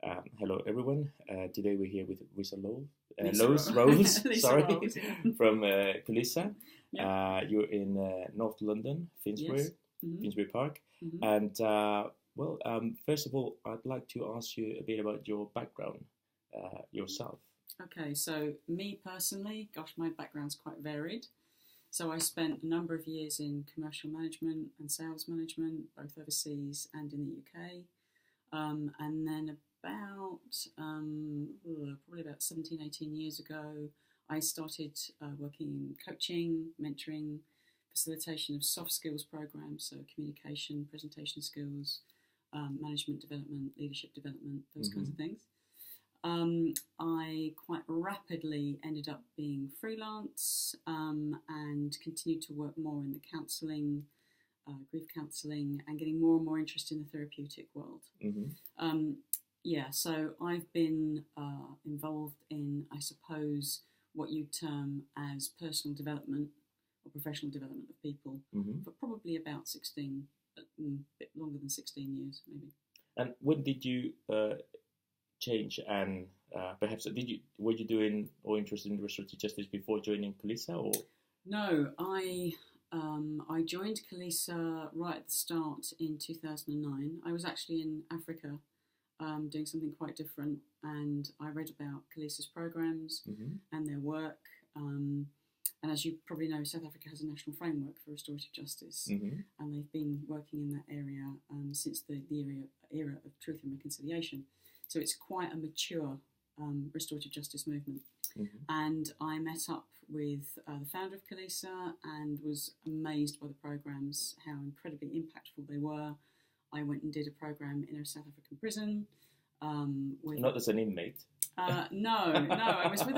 Hello, everyone. Today we're here with Lisa Rowles, Lisa Rowles, Lisa sorry, Rowles, yeah. from Khulisa. Yeah. You're in North London, Finsbury, Yes. Mm-hmm. Finsbury Park. Mm-hmm. And first of all, I'd like to ask you a bit about your background, yourself. Okay, so me personally, gosh, my background's quite varied. So I spent a number of years in commercial management and sales management, both overseas and in the UK. And then probably about 17, 18 years ago, I started working in coaching, mentoring, facilitation of soft skills programs, so communication, presentation skills, management development, leadership development, those kinds of things. I quite rapidly ended up being freelance and continued to work more in the counselling, grief counselling, and getting more and more interested in the therapeutic world. So I've been involved in, I suppose, what you'd term as personal development or professional development of people for probably about 16, a bit longer than 16 years, maybe. And when did you change and perhaps were you doing or interested in restorative justice before joining Khulisa, or? No, I joined Khulisa right at the start in 2009. I was actually in Africa doing something quite different, and I read about Khulisas programs and their work. And as you probably know, South Africa has a national framework for restorative justice, and they've been working in that area since the era of truth and reconciliation. So it's quite a mature restorative justice movement. And I met up with the founder of Khulisa and was amazed by the programs, how incredibly impactful they were. I went and did a program in a South African prison. Not as an inmate. No. I was with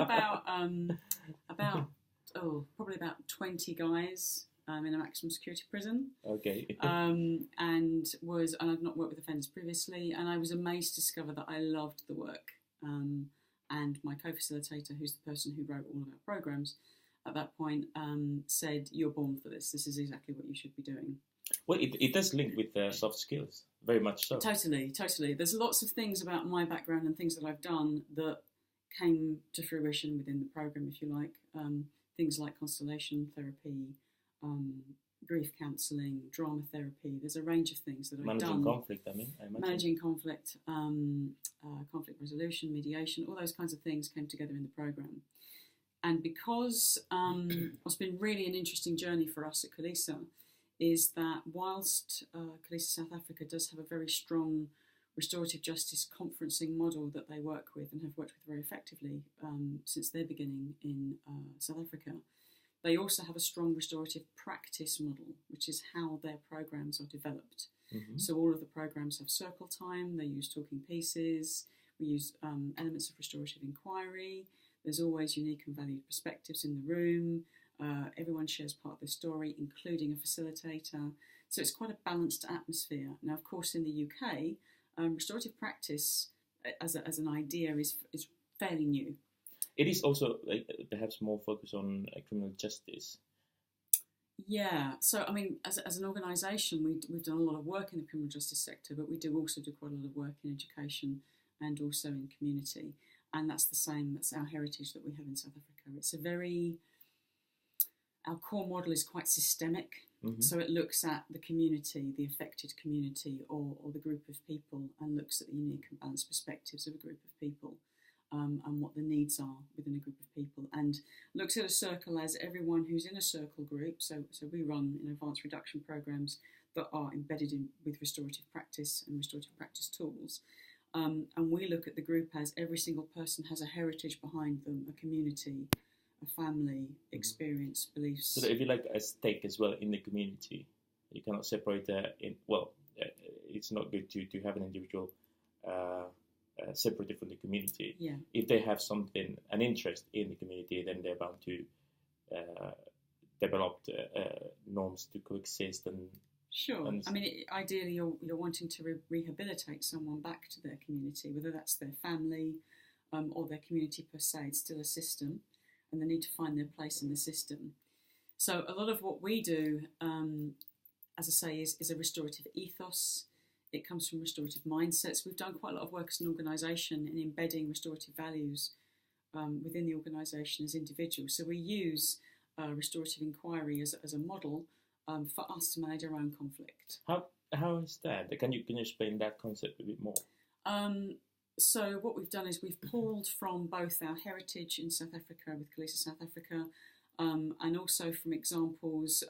probably about 20 guys in a maximum security prison. Okay. And I'd not worked with offenders previously, and I was amazed to discover that I loved the work. And my co-facilitator, who's the person who wrote all of our programs, at that point said, "You're born for this. This is exactly what you should be doing." Well, it does link with soft skills, very much so. Totally. There's lots of things about my background and things that I've done that came to fruition within the program, if you like. Things like constellation therapy, grief counselling, drama therapy. There's a range of things that I've done. Managing conflict, I imagine. Managing conflict, conflict resolution, mediation, all those kinds of things came together in the program. And because what's been really an interesting journey for us at Khulisa is that whilst Khulisa South Africa does have a very strong restorative justice conferencing model that they work with and have worked with very effectively since their beginning in South Africa, they also have a strong restorative practice model, which is how their programs are developed. So all of the programs have circle time, they use talking pieces, we use elements of restorative inquiry, there's always unique and valued perspectives in the room, everyone shares part of their story, including a facilitator. So it's quite a balanced atmosphere. Now, of course, in the UK, restorative practice as an idea is fairly new. It is also perhaps more focused on criminal justice. Yeah, so I mean, as an organisation, we've done a lot of work in the criminal justice sector, but we do also do quite a lot of work in education and also in community. And that's the same, that's our heritage that we have in South Africa. It's our core model is quite systemic. So it looks at the community, the affected community, or the group of people, and looks at the unique and balanced perspectives of a group of people and what the needs are within a group of people, and looks at a circle as everyone who's in a circle group. So we run advanced reduction programs that are embedded with restorative practice and restorative practice tools. And we look at the group as every single person has a heritage behind them, a community, a family, experience, beliefs. So if you like a stake as well in the community, you cannot separate it's not good to have an individual separated from the community. Yeah. If they have an interest in the community, then they're bound to develop norms to coexist and. Sure. I mean, ideally, you're wanting to rehabilitate someone back to their community, whether that's their family or their community per se. It's still a system, and they need to find their place in the system. So a lot of what we do, as I say, is a restorative ethos. It comes from restorative mindsets. We've done quite a lot of work as an organisation in embedding restorative values within the organisation as individuals. So we use restorative inquiry as a model for us to manage our own conflict. How is that? Can you explain that concept a bit more? So what we've done is we've pulled from both our heritage in South Africa with Khulisas South Africa, and also from examples,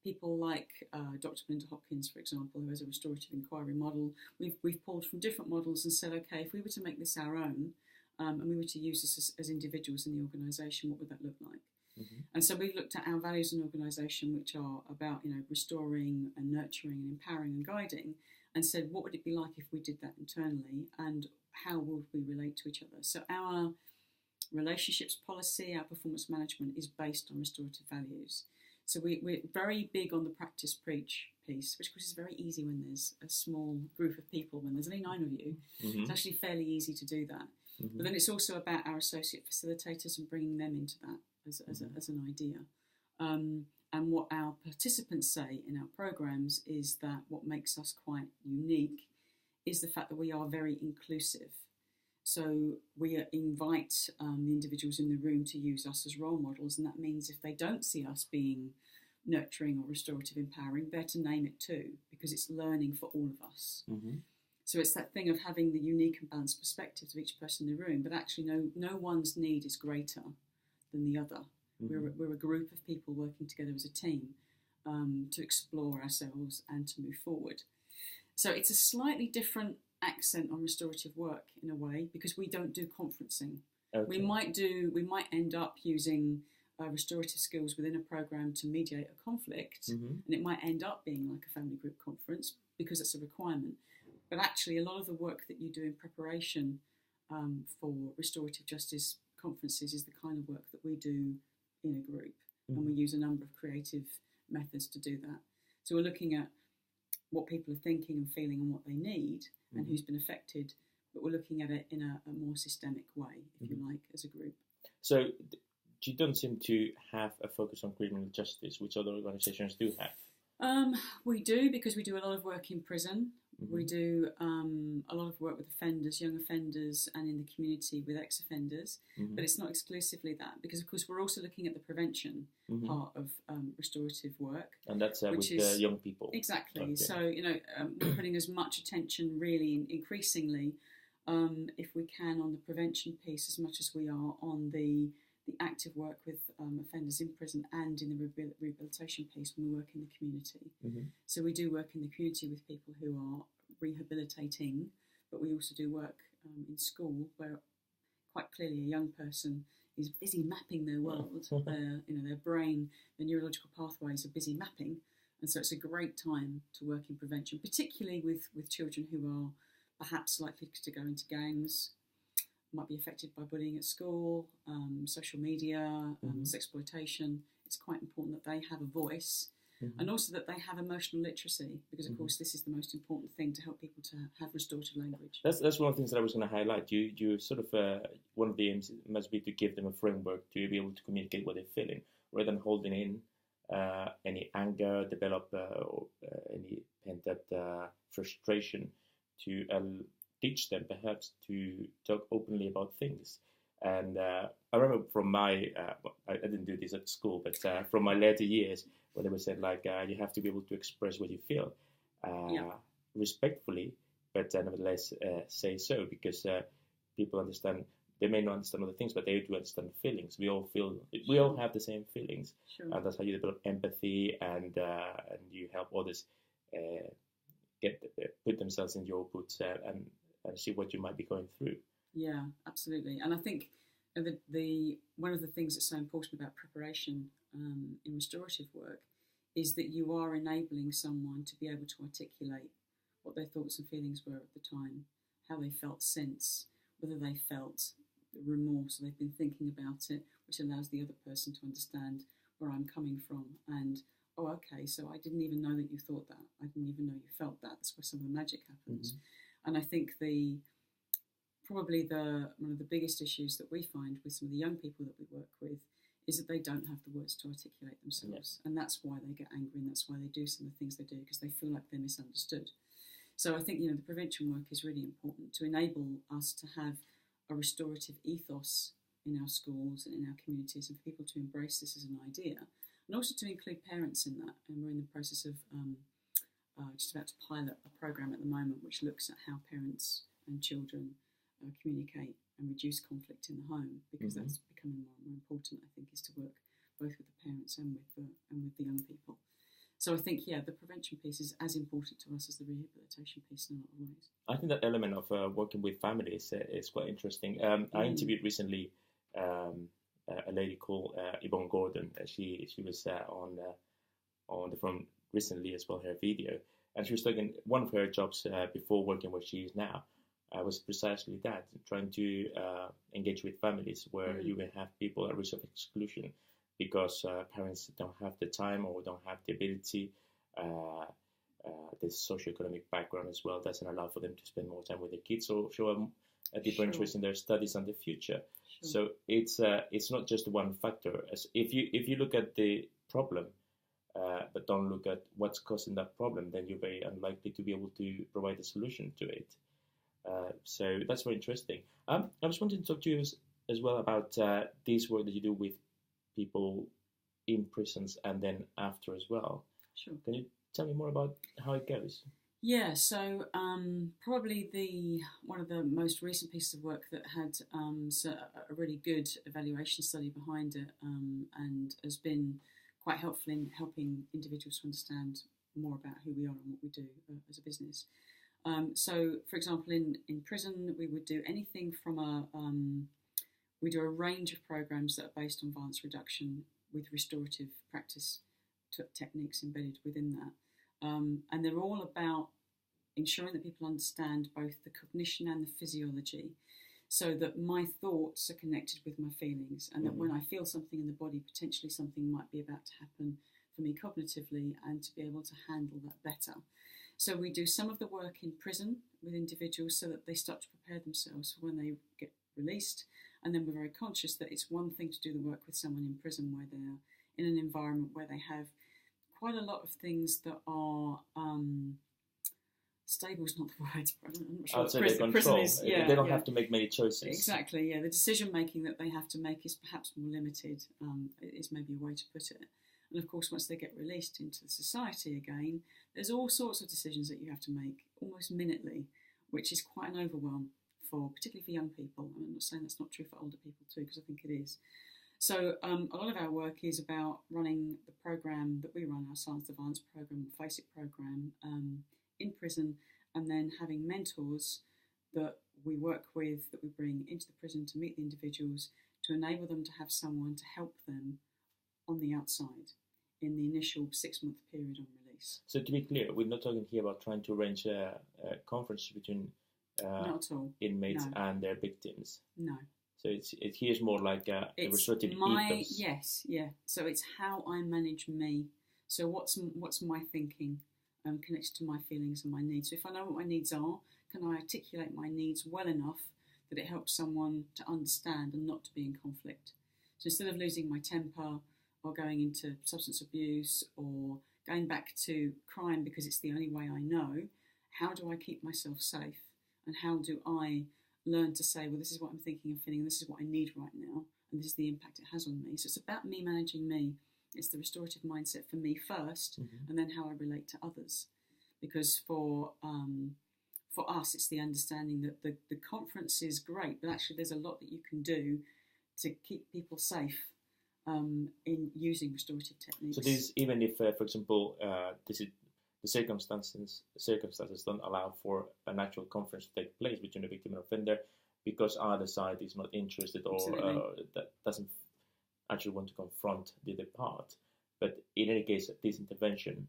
people like Dr. Belinda Hopkins, for example, who has a restorative inquiry model. We've pulled from different models and said, okay, if we were to make this our own, and we were to use this as individuals in the organisation, what would that look like? Mm-hmm. And so we've looked at our values in organisation, which are about restoring and nurturing and empowering and guiding, and said, what would it be like if we did that internally, and how would we relate to each other? So our relationships policy, our performance management is based on restorative values. So we're very big on the practice preach piece, which of course is very easy when there's a small group of people. When there's only 9 of you, mm-hmm. It's actually fairly easy to do that. Mm-hmm. But then it's also about our associate facilitators and bringing them into that as an idea. And what our participants say in our programs is that what makes us quite unique is the fact that we are very inclusive. So we invite the individuals in the room to use us as role models, and that means if they don't see us being nurturing or restorative empowering, they're to name it too, because it's learning for all of us. Mm-hmm. So it's that thing of having the unique and balanced perspectives of each person in the room, but actually no one's need is greater than the other. Mm-hmm. We're a group of people working together as a team to explore ourselves and to move forward. So it's a slightly different accent on restorative work in a way, because we don't do conferencing. Okay. We might end up using restorative skills within a program to mediate a conflict, mm-hmm. and it might end up being like a family group conference because it's a requirement. But actually, a lot of the work that you do in preparation for restorative justice conferences is the kind of work that we do in a group, mm-hmm. and we use a number of creative methods to do that. So we're looking at what people are thinking and feeling and what they need, mm-hmm. and who's been affected, but we're looking at it in a more systemic way, if mm-hmm. you like, as a group. So you don't seem to have a focus on criminal justice, which other organisations do have. We do, because we do a lot of work in prison. Mm-hmm. We do a lot of work with offenders, young offenders, and in the community with ex-offenders. Mm-hmm. But it's not exclusively that, because, of course, we're also looking at the prevention mm-hmm. part of restorative work. And that's with the young people. Exactly. Okay. So, we're putting as much attention, really, increasingly, if we can, on the prevention piece as much as we are on the active work with offenders in prison and in the rehabilitation piece when we work in the community. Mm-hmm. So we do work in the community with people who are rehabilitating, but we also do work in school where quite clearly a young person is busy mapping their world, their brain, their neurological pathways are busy mapping, and so it's a great time to work in prevention, particularly with children who are perhaps likely to go into gangs, might be affected by bullying at school, social media, mm-hmm. sexploitation. It's quite important that they have a voice, mm-hmm. and also that they have emotional literacy, because of mm-hmm. course this is the most important thing to help people to have restorative language. That's one of the things that I was going to highlight. You sort of one of the aims must be to give them a framework to be able to communicate what they're feeling, rather than holding in any anger, develop or any pent-up frustration, to teach them perhaps to talk openly about things. And I remember from my, I didn't do this at school, but from my later years, when they were said you have to be able to express what you feel respectfully, but nevertheless say so, because people understand, they may not understand other things, but they do understand feelings. We all have the same feelings. Sure. And that's how you develop empathy, and you help others put themselves in your boots and see what you might be going through. Yeah, absolutely. And I think the one of the things that's so important about preparation in restorative work is that you are enabling someone to be able to articulate what their thoughts and feelings were at the time, how they felt since, whether they felt remorse, or they've been thinking about it, which allows the other person to understand where I'm coming from, and oh, okay, so I didn't even know that you thought that. I didn't even know you felt that. That's where some of the magic happens. Mm-hmm. And I think probably one of the biggest issues that we find with some of the young people that we work with is that they don't have the words to articulate themselves. Yeah. And that's why they get angry, and that's why they do some of the things they do, because they feel like they're misunderstood. So I think, the prevention work is really important to enable us to have a restorative ethos in our schools and in our communities, and for people to embrace this as an idea, and also to include parents in that. And we're in the process of just about to pilot a program at the moment which looks at how parents and children communicate and reduce conflict in the home, because that's becoming more and more important, I think, is to work both with the parents and with the young people. So I think, the prevention piece is as important to us as the rehabilitation piece in a lot of ways. I think that element of working with families is quite interesting. I interviewed recently a lady called Yvonne Gordon. She was on the front recently as well, her video. And she was talking, one of her jobs before working where she is now was precisely that, trying to engage with families where you will have people at risk of exclusion because parents don't have the time or don't have the ability. The socioeconomic background as well doesn't allow for them to spend more time with their kids or show a deeper interest in their studies and the future. So it's not just one factor. As if you look at the problem, but don't look at what's causing that problem, then you're very unlikely to be able to provide a solution to it. So that's very interesting. I was wanting to talk to you as well about this work that you do with people in prisons and then after as well. Sure. Can you tell me more about how it goes? Yeah, so probably one of the most recent pieces of work that had a really good evaluation study behind it and has been quite helpful in helping individuals to understand more about who we are and what we do as a business. So, for example, in prison, we would do anything from we do a range of programs that are based on violence reduction with restorative practice techniques embedded within that. And they're all about ensuring that people understand both the cognition and the physiology, so that my thoughts are connected with my feelings, and that when I feel something in the body, potentially something might be about to happen for me cognitively, and to be able to handle that better. So we do some of the work in prison with individuals so that they start to prepare themselves for when they get released, and then we're very conscious that it's one thing to do the work with someone in prison where they're in an environment where they have quite a lot of things that are stable is not the word. I'm not sure. I'd say they control. They don't have to make many choices. Exactly. Yeah, the decision making that they have to make is perhaps more limited. Is maybe a way to put it. And of course, once they get released into society again, there's all sorts of decisions that you have to make almost minutely, which is quite an overwhelm particularly for young people. I'm not saying that's not true for older people too, because I think it is. So a lot of our work is about running the program that we run, our Silence the Violence program, Face It program, in prison, and then having mentors that we work with, that we bring into the prison to meet the individuals, to enable them to have someone to help them on the outside in the initial 6-month period on release. So to be clear, we're not talking here about trying to arrange a conference between not at all. Inmates and their victims. No. So it's here's more like a restorative ethos. Yes, yeah. So it's how I manage me. So what's my thinking connected to my feelings and my needs. So if I know what my needs are, can I articulate my needs well enough that it helps someone to understand and not to be in conflict? So instead of losing my temper or going into substance abuse or going back to crime because it's the only way I know, how do I keep myself safe? And how do I learn to say, well, this is what I'm thinking and feeling, and this is what I need right now, and this is the impact it has on me. So it's about me managing me. It's the restorative mindset for me first, and then how I relate to others. Because for us, it's the understanding that the conference is great, but actually there's a lot that you can do to keep people safe in using restorative techniques. So this, even if, for example, the circumstances don't allow for an actual conference to take place between the victim and offender because either side is not interested or that doesn't actually want to confront the other part. But in any case, this intervention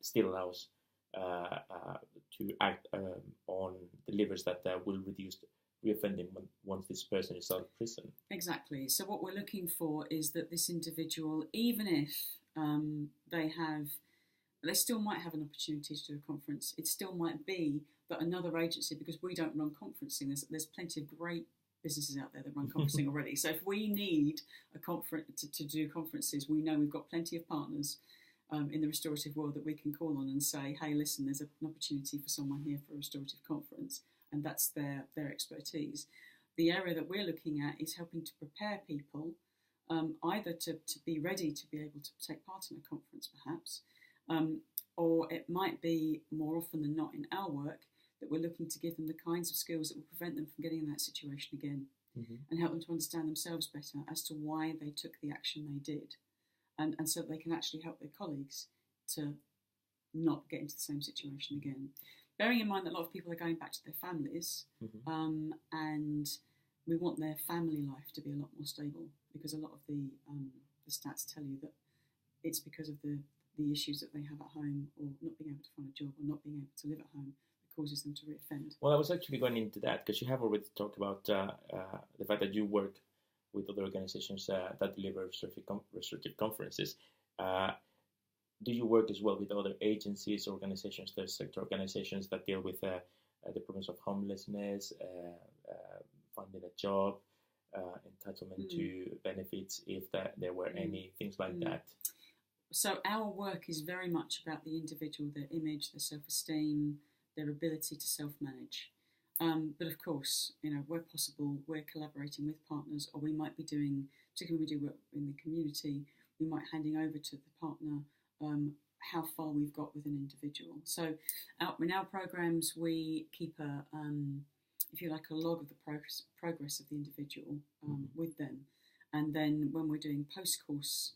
still allows to act on the levers that will reduce reoffending once this person is out of prison. Exactly. So what we're looking for is that this individual, even if they still might have an opportunity to do a conference. It still might be that another agency, because we don't run conferencing, there's plenty of great businesses out there that run conferencing already. So if we need a conference to do conferences, we know we've got plenty of partners in the restorative world that we can call on and say, hey, listen, there's an opportunity for someone here for a restorative conference, and that's their expertise. The area that we're looking at is helping to prepare people either to be ready to be able to take part in a conference, perhaps, or it might be more often than not in our work that we're looking to give them the kinds of skills that will prevent them from getting in that situation again, and help them to understand themselves better as to why they took the action they did, and so that they can actually help their colleagues to not get into the same situation again. Bearing in mind that a lot of people are going back to their families, and we want their family life to be a lot more stable, because a lot of the stats tell you that it's because of the issues that they have at home, or not being able to find a job, or not being able to live at home, that causes them to reoffend. Well, I was actually going into that because you have already talked about the fact that you work with other organizations that deliver restorative conferences. Do you work as well with other agencies, organizations, third sector organizations that deal with the problems of homelessness, finding a job, entitlement to benefits, if there were any, things like that? So our work is very much about the individual, their image, their self-esteem, their ability to self-manage. But of course, where possible, we're collaborating with partners, or we might be doing, particularly when we do work in the community, we might handing over to the partner how far we've got with an individual. So in our programs, we keep if you like, a log of the progress of the individual with them. And then when we're doing post-course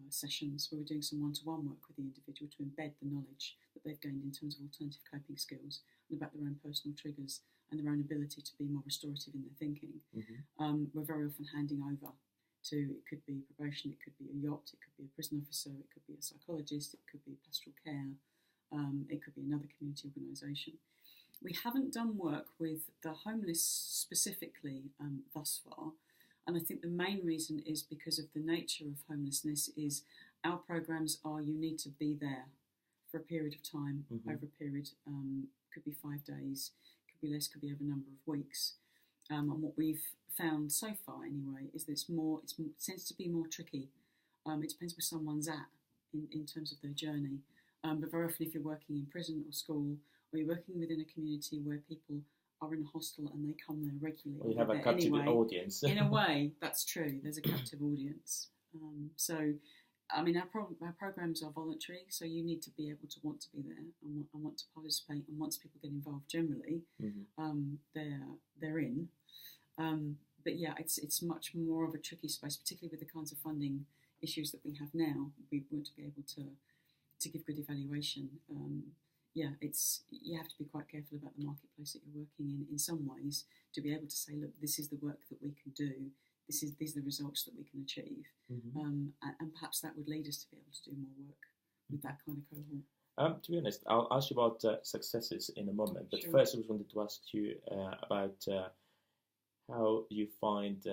sessions, where we're doing some one-to-one work with the individual to embed the knowledge that they've gained in terms of alternative coping skills and about their own personal triggers and their own ability to be more restorative in their thinking, we're very often handing over to, it could be probation, it could be a yacht, it could be a prison officer, it could be a psychologist, it could be pastoral care, it could be another community organisation. We haven't done work with the homeless specifically thus far, and I think the main reason is because of the nature of homelessness is our programmes are you need to be there for a period of time, over a period, could be 5 days, could be less, could be over a number of weeks. And what we've found so far anyway is that it tends to be more tricky. It depends where someone's at in terms of their journey. But very often if you're working in prison or school, or you're working within a community where people are in a hostel and they come there regularly. Or you have a captive audience. In a way, that's true. There's a captive audience. So, I mean, our programs are voluntary, so you need to be able to want to be there and want to participate. And once people get involved, generally, they're in. But yeah, it's much more of a tricky space, particularly with the kinds of funding issues that we have now. We want to be able to give good evaluation. You have to be quite careful about the marketplace that you're working in some ways, to be able to say, look, this is the work that we can do, these are the results that we can achieve, and perhaps that would lead us to be able to do more work with that kind of cohort. To be honest, I'll ask you about successes in a moment, but first I just wanted to ask you about how you find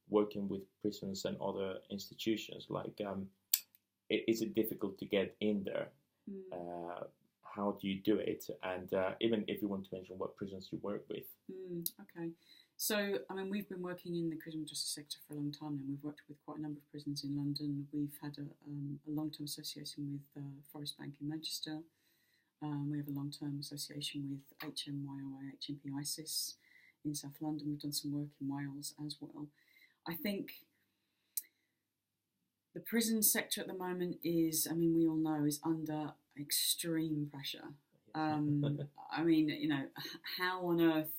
working with prisons and other institutions. Like, is it difficult to get in there? How do you do it? And even if you want to mention what prisons you work with. Okay. So, I mean, we've been working in the criminal justice sector for a long time now. We've worked with quite a number of prisons in London. We've had a long-term association with Forest Bank in Manchester. We have a long-term association with HMYOI, HMP ISIS in South London. We've done some work in Wales as well. I think the prison sector at the moment is, I mean, we all know, is under extreme pressure. I mean, how on earth,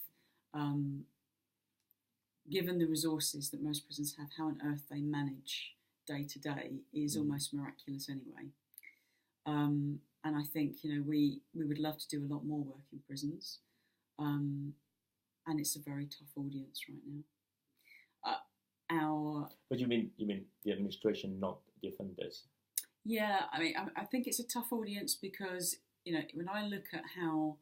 given the resources that most prisons have, how on earth they manage day to day is almost miraculous anyway. And I think, we would love to do a lot more work in prisons. And it's a very tough audience right now. But you mean the administration, not the offenders? Yeah, I mean, I think it's a tough audience because, when I look at how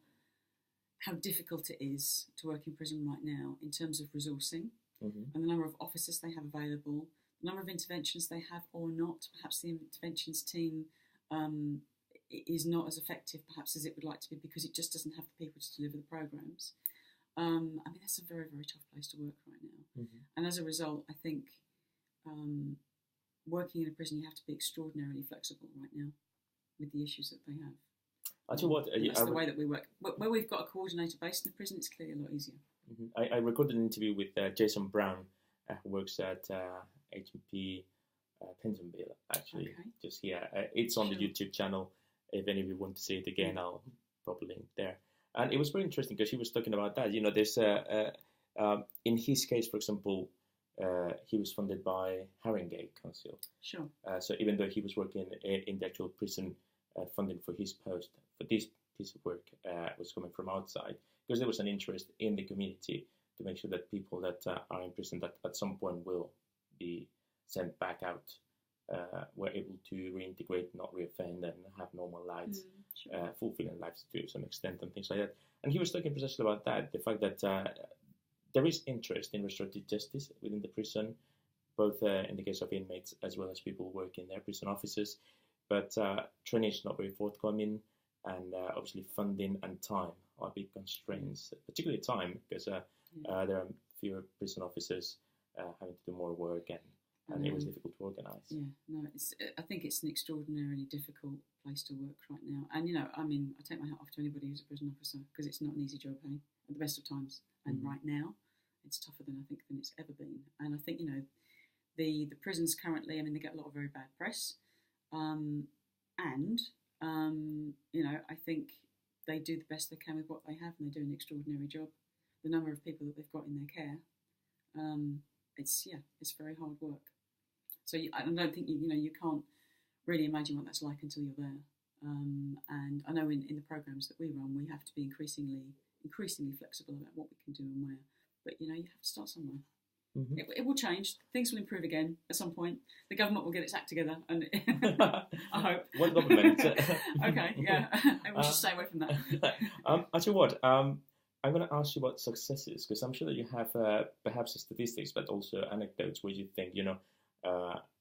difficult it is to work in prison right now in terms of resourcing and the number of officers they have available, the number of interventions they have or not, perhaps the interventions team is not as effective perhaps as it would like to be because it just doesn't have the people to deliver the programmes. I mean, that's a very, very tough place to work right now. And as a result, I think working in a prison, you have to be extraordinarily flexible right now. with the issues that they have. I tell you what, that's the way that we work. Where we've got a coordinator based in the prison, it's clearly a lot easier. I recorded an interview with Jason Brown, who works at HMP Pentonville, actually, just here. It's on the YouTube channel. If any of you want to see it again, I'll pop a link there. And it was very interesting because he was talking about that. You know, there's in his case, for example, he was funded by Haringey Council. Sure. So even though he was working in the actual prison, funding for his post, for this piece of work was coming from outside, because there was an interest in the community to make sure that people that are in prison that at some point will be sent back out were able to reintegrate, not reoffend, and have normal lives, fulfilling lives to some extent, and things like that. And he was talking precisely about that, the fact that there is interest in restorative justice within the prison, both in the case of inmates as well as people working in their prison offices. But training is not very forthcoming, and obviously funding and time are big constraints, particularly time, because there are fewer prison officers having to do more work, and it was difficult to organise. Yeah, no, I think it's an extraordinarily difficult place to work right now. And, you know, I mean, I take my hat off to anybody who's a prison officer, because it's not an easy job, at the best of times. And right now, it's tougher than it's ever been. And I think, you know, the prisons currently, I mean, they get a lot of very bad press. You know, I think they do the best they can with what they have, and they do an extraordinary job. The number of people that they've got in their care, it's very hard work. So I don't think, you can't really imagine what that's like until you're there. And I know in the programs that we run, we have to be increasingly flexible about what we can do and where. But, you have to start somewhere. Mm-hmm. It will change. Things will improve again at some point. The government will get its act together, and I hope. What government? Okay, yeah. We should stay away from that. I'll tell you what. I'm going to ask you about successes, because I'm sure that you have perhaps statistics, but also anecdotes where you think,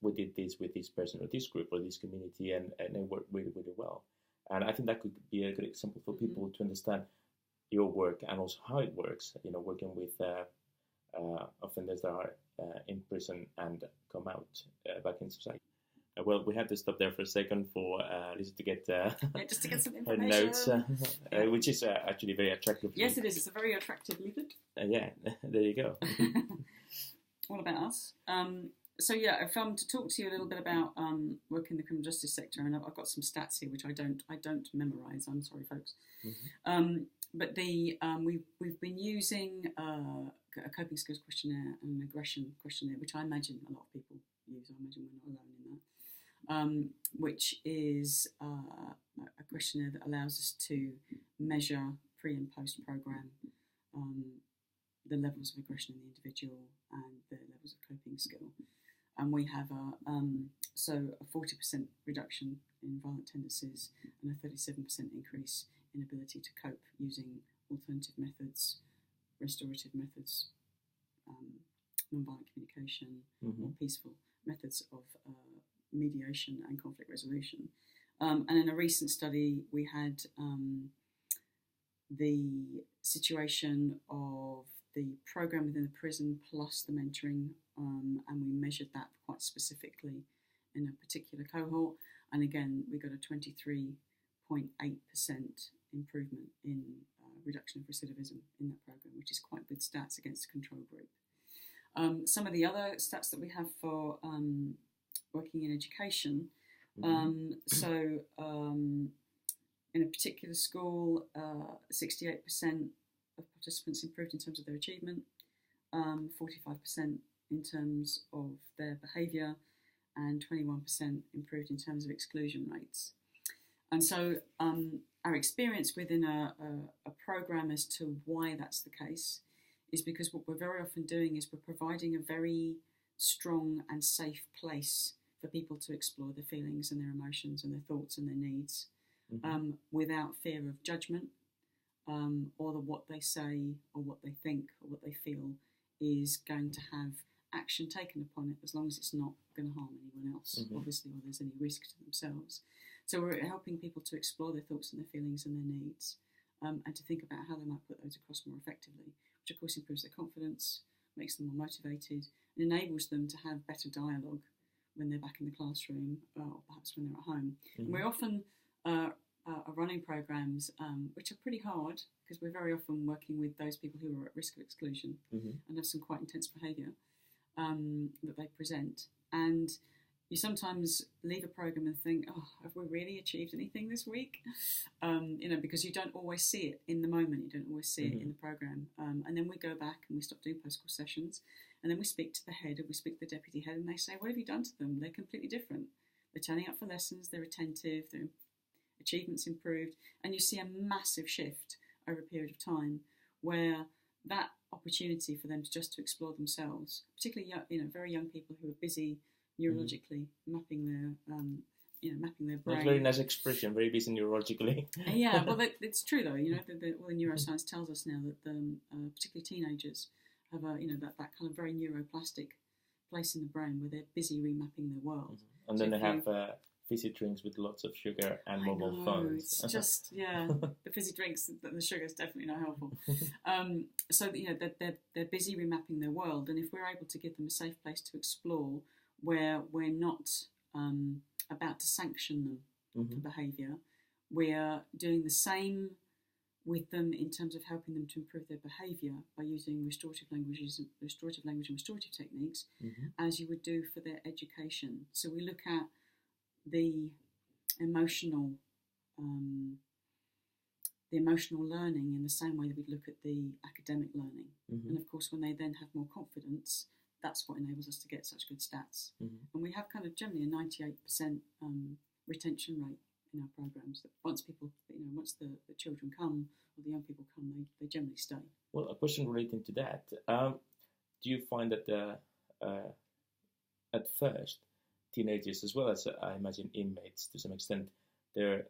we did this with this person or this group or this community, and it worked really, really well. And I think that could be a good example for people to understand your work and also how it works. Working with offenders that are in prison and come out back in society. Well, we had to stop there for a second for Lisa to get just to get some her information. Notes, which is actually very attractive. Yes, it is. It's a very attractive leaflet. Yeah, there you go. All about us. So I've to talk to you a little bit about work in the criminal justice sector, and I've got some stats here which I don't memorise. I'm sorry, folks. Mm-hmm. But we've been using a coping skills questionnaire and an aggression questionnaire, which I imagine a lot of people use. I imagine we're not alone in that. Which is a questionnaire that allows us to measure pre and post program the levels of aggression in the individual and the levels of coping skill. And we have a 40% reduction in violent tendencies and a 37% increase in ability to cope using alternative methods, restorative methods, non-violent communication, more peaceful methods of mediation and conflict resolution. And in a recent study, we had the situation of the programme within the prison plus the mentoring, and we measured that quite specifically in a particular cohort. And again, we got a 23.8% improvement in reduction of recidivism in that programme, which is quite good stats against a control group. Some of the other stats that we have for working in education, in a particular school, 68% of participants improved in terms of their achievement, 45% in terms of their behaviour, and 21% improved in terms of exclusion rates. And so our experience within a programme as to why that's the case is because what we're very often doing is we're providing a very strong and safe place for people to explore their feelings and their emotions and their thoughts and their needs without fear of judgment or that what they say or what they think or what they feel is going to have action taken upon it, as long as it's not going to harm anyone else, obviously, or there's any risk to themselves. So we're helping people to explore their thoughts and their feelings and their needs, and to think about how they might put those across more effectively, which of course improves their confidence, makes them more motivated, and enables them to have better dialogue when they're back in the classroom or perhaps when they're at home. And we often are running programs which are pretty hard, because we're very often working with those people who are at risk of exclusion and have some quite intense behaviour that they present. And you sometimes leave a program and think, oh, have we really achieved anything this week? Because you don't always see it in the moment. You don't always see it in the program. And then we go back and we stop doing post-course sessions. And then we speak to the head, or we speak to the deputy head, and they say, what have you done to them? They're completely different. They're turning up for lessons, they're attentive, their achievements improved. And you see a massive shift over a period of time, where that opportunity for them just to explore themselves, particularly very young people who are busy neurologically mapping their brain. That's a very nice expression, very busy neurologically. Yeah, well, it's true though. All the neuroscience tells us now that particularly teenagers have that kind of very neuroplastic place in the brain where they're busy remapping their world. And then they have fizzy drinks with lots of sugar and mobile phones. It's just the fizzy drinks, the sugar is definitely not helpful. So they're busy remapping their world, and if we're able to give them a safe place to explore, where we're not about to sanction them for behaviour, we're doing the same with them in terms of helping them to improve their behaviour by using restorative language and restorative techniques, as you would do for their education. So we look at the emotional learning in the same way that we'd look at the academic learning. And of course, when they then have more confidence, that's what enables us to get such good stats. And we have kind of generally a 98% retention rate in our programs. That once people, once the children come or the young people come, they generally stay. Well, a question relating to that: do you find that at first teenagers, as well as I imagine inmates to some extent, they're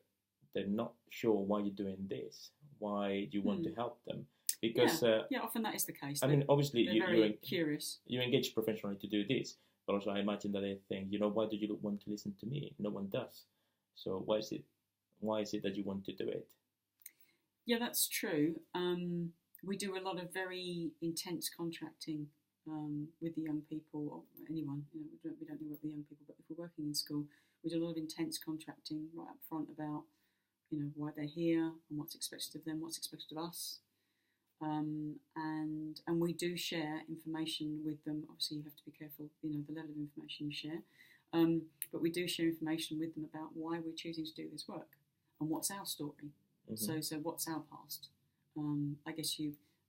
not sure why you're doing this? Why do you want to help them? Because often that is the case. I mean, obviously you're very curious. You engage professionally to do this, but also I imagine that they think, why do you want to listen to me? No one does. So why is it that you want to do it? Yeah, that's true. We do a lot of very intense contracting with the young people, or anyone. We don't work with the young people, but if we're working in school, we do a lot of intense contracting right up front about why they're here and what's expected of them, what's expected of us. And we do share information with them. Obviously, you have to be careful, the level of information you share. But we do share information with them about why we're choosing to do this work and what's our story. So what's our past? I guess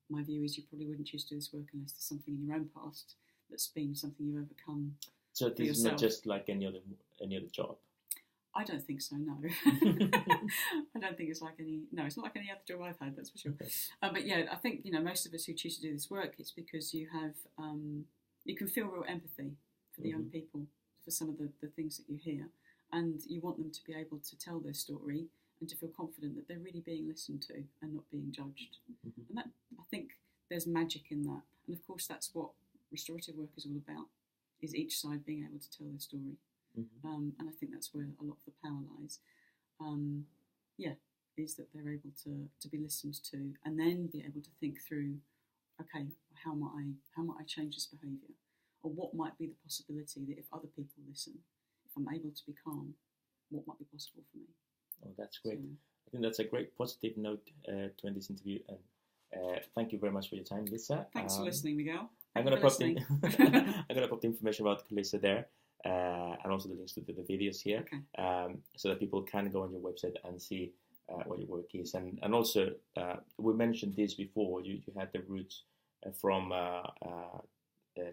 my view is you probably wouldn't choose to do this work unless there's something in your own past that's been something you've overcome. So this is not just like any other job. I don't think so, no. I don't think it's like it's not like any other job I've had, that's for sure. Okay. But yeah, I think, most of us who choose to do this work, it's because you have, you can feel real empathy for the young people, for some of the things that you hear, and you want them to be able to tell their story and to feel confident that they're really being listened to and not being judged. And that, I think there's magic in that. And of course, that's what restorative work is all about, is each side being able to tell their story. And I think that's where a lot of the power lies. Is that they're able to be listened to, and then be able to think through, okay, how might I change this behaviour, or what might be the possibility that if other people listen, if I'm able to be calm, what might be possible for me? Oh, that's great. So, I think that's a great positive note to end this interview. And thank you very much for your time, Lisa. Thanks for listening, Miguel. I'm gonna put the information about Khulisa there. And also the links to the videos here, so that people can go on your website and see what your work is. And also, we mentioned this before, you had the roots from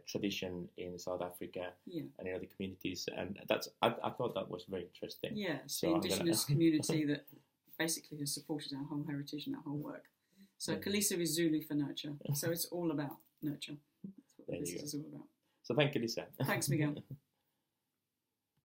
tradition in South Africa and in other communities, and I thought that was very interesting. Yeah, so the indigenous community that basically has supported our whole heritage and our whole work. So Khulisa is Zulu for nurture, so it's all about nurture. That's what this is all about. So thank you, Lisa. Thanks, Miguel.